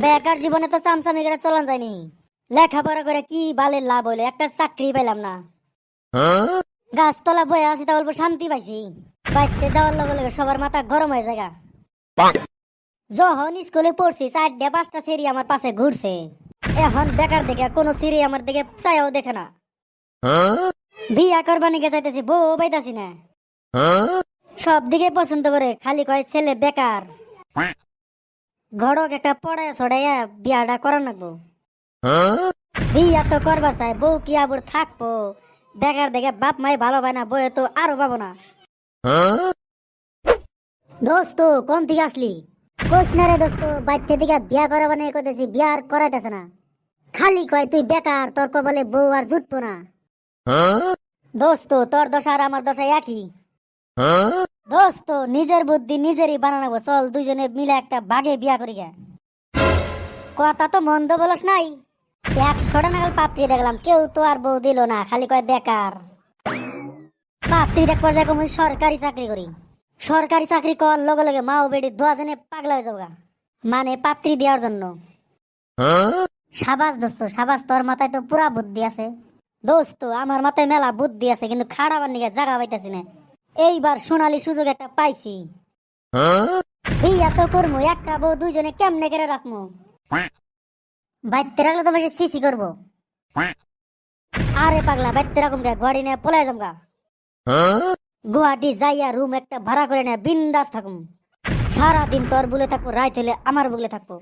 বেকার জীবনে তো চামচামি করে চলান যায়নি। লেখাপড়া করে কি বালের লাভ হইলো, একটা চাকরি পাইলাম না। গাছতলা বয়ে আছি তা অল্প শান্তি পাইছি। বাইতে যাওয়ার লগে লগে সবার মাথা গরম হয়ে যায়। যখন স্কুলে পড়ছি 4টা 5টা সিঁড়ি আমার পাশে ঘুরছে। এখন বেকার দেখে কোনো সিঁড়ি আমার দিকে চাইও দেখে না। বিয়া করবা নিকে চাইতেছি, বউ পাইতাছি না। সব দিকে পছন্দ করে, খালি কয় ছেলে বেকার। ঘড়ক একটা পড়ায় ছড়াইয়া বিয়াটা করার নাকবো। বিয়া তো করবার চাই, বউ কি আবার থাকবো। বেকার দেখে বাপ মাই ভালো পায় না, বউয়ে তো আরো পাবো না। দোস্ত কোন থেকে আসলি? কোস না রে দোস্ত, বাচ্চা দিকে বিয়া করাবা নিয়ে কইতেছি, বিয়া আর করাইতেছে না। খালি কয় তুই বেকার, তোর বলে বউ আর জুটবো না। দোস্ত তোর দশা আর আমার দশা একই। দোস্ত নিজের বুদ্ধি নিজেরই বানাবো, চল দুইজনে মিলে একটা বাগে বিয়া করি গে। কথা তো মন্দ বলস নাই। 100টা নাগাল পাত্রী দেখলাম, কেউ তো আর বউ দিল না, খালি কয় বেকার। পাত্রী দেখবার যাই কম সরকারি চাকরি করি। সরকারি চাকরি কর লগে লগে মা ও বেটি দুজনে পাগলা হয়ে যাবো, মানে পাত্রী দেওয়ার জন্য। সাবাস দোস্ত সাবাস, তোর মাথায় তো পুরা বুদ্ধি আছে। দোস্ত আমার মাথায় মেলা বুদ্ধি আছে, কিন্তু খাড়াবার নিকে জায়গা পাইতেছি না। এইবার সোনালী সুযোগ একটা পাইছি। বিয়া তো করবো, একটা বউ দুইজনে কেমনে করে রাখবো। বাইতে রাখলে তো বেশি সিসি করবো। আরে পাগলা বাইতে রাখুন গা, গাড়ি নিয়ে পলাই যামগা। গুয়াহাটি যাইয়া রুম একটা ভাড়া করে নিয়ে বিন্দাস থাকুম। সারাদিন তোর বুলে থাকবো, রাইত হইলে আমার বুলে থাকবো।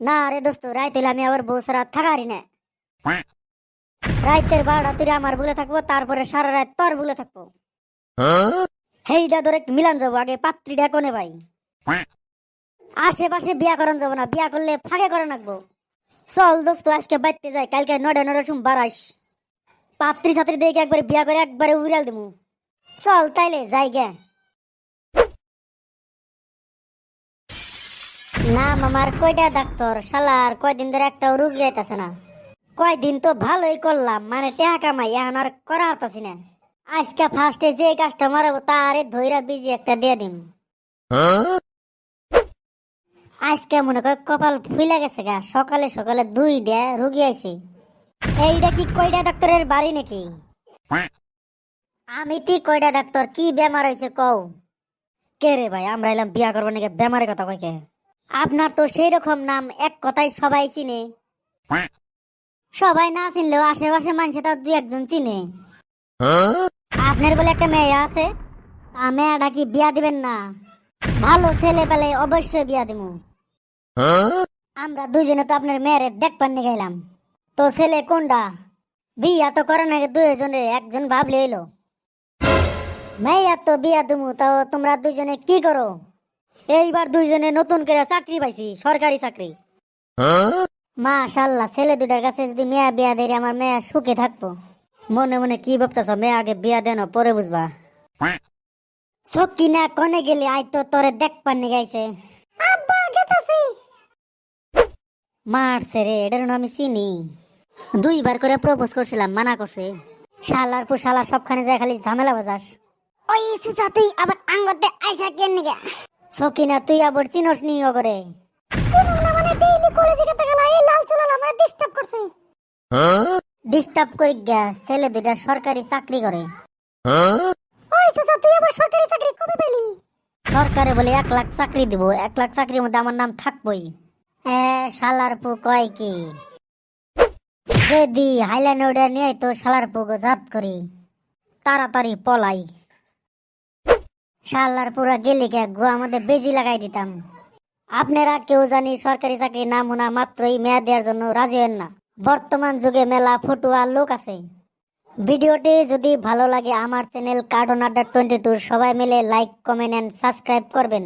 না রে দোস্ত, রাইত হইলে আমি আবার বউ সারা থাকারি না। রাইতের 12টা তুই আমার বুলে থাকবো, তারপরে সারা রাত তোর বুলে থাকবো। হেইটা ধরে মিলান যাবো, আগে পাত্রীটা কোনে ভাই। আশেপাশে বিয়া করান যাবো না, বিয়া করলে ফাঁকে করে রাখবো। চল দোস্ত আজকে বাইতে যাই, কালকে 9টা সময় বাড়াইস। পাত্রী ছাত্রী দেখে একবারে বিয়া করে একবারে উড়াল দেবো। চল তাইলে যাই গে। না মামার কয়টা ডাক্তার, শালার কয়দিন ধরে একটা রুগী আইতাছে না। কয়দিন তো ভালোই করলাম, মানে টাকা কামাই, এখন আর করা হতাছি না। আজকে ফার্স্টে যে কাস্টমার হবো তারে ধইরা বিজি একটা দিয়ে দিম। আজকে মনে কর কপাল ফুলে গেছে গা, সকালে সকালে 2টা রুগী আইছে। এইটা কি কয়টা ডাক্তারের বাড়ি নাকি? আমি তুই কয়টা ডাক্তার, কি বেমার হয়েছে কও। কে রে ভাই, আমরা এলাম বিয়া করবো নাকি, বেমারের কথা কই কে? আপনার তো সেই রকম নাম, এক কথায় সবাই চিনে। সবাই না চিনলেও আশেপাশে মানুষ তো 2-1জন চিনে। আপনার বলে একটা মেয়ে আছে, তা মেয়েটা কি বিয়া দিবেন না? ভালো ছেলে পেলে অবশ্যই বিয়া দিব। আমরা দুইজনে তো আপনার মেয়েরে দেখবার নিয়ে গেলাম। তো ছেলে কোনটা? বিয়া তো করে নাকি দুইজনে, একজন ভাবলে এলো। মেয়া তো বিয়া দিমু, তাও তোমরা দুইজনে কি করো? এইবার দুইজনে নতুন করে চাকরি পাইছি, সরকারি চাকরি। মাশাআল্লাহ, ছেলে দুটার কাছে যদি মেয়া বিয়া দেয় আমার মেয়া সুখে থাকবো। মনে মনে কি ভাবতেছ, মেয়ে আগে বিয়া দেন পরে বুঝবা। সকিনা কোনে গেলি, আই তো তোরে দেখবার নিয়ে গাইছে। আব্বা গেতাছি। মারছে রে, এটার আমি চিনি। 2বার করে প্রপোজ করছিলাম, মানা করছে। শালার পু শালা সবখানে যায় খালি ঝামেলা বাজাস। ওই সুসা তুই আবার আঙ্গতে আইসা কেন নিগা? সকিনা তুই আবার চিনস নি ও করে? চিনুম না মানে ডেইলি কলেজে গেতে গেলা এই লাল চুলা আমারে ডিস্টার্ব করছে। ডিস্টার্ব করি গা, ছেলে দুটা সরকারি চাকরি করে। ওই সুসা তুই আবার সরকারি চাকরি কবে পেলি? সরকারে বলে 1 লাখ চাকরি দিব, 1 লাখ চাকরির মধ্যে আমার নাম থাকবই। শালার পু কয় কি? দি হাইলাইন ওটা নিয়ে তো শালার পু জাত করি, তাড়াতাড়ি পলাই। শালার পুরা গেলে কে গোয়া মধ্যে বেজি লাগাই দিতাম। আপনারা কেউ জানি সরকারি চাকরি নাম শোনা মাত্রই মেয়া দেওয়ার জন্য রাজি হন না। বর্তমান যুগে মেলা ফটুয়া লোক আছে। ভিডিওটি যদি ভালো লাগে আমার চ্যানেল কার্টুন আড্ডা 22 সবাই মিলে লাইক কমেন্ট এন্ড সাবস্ক্রাইব করবেন।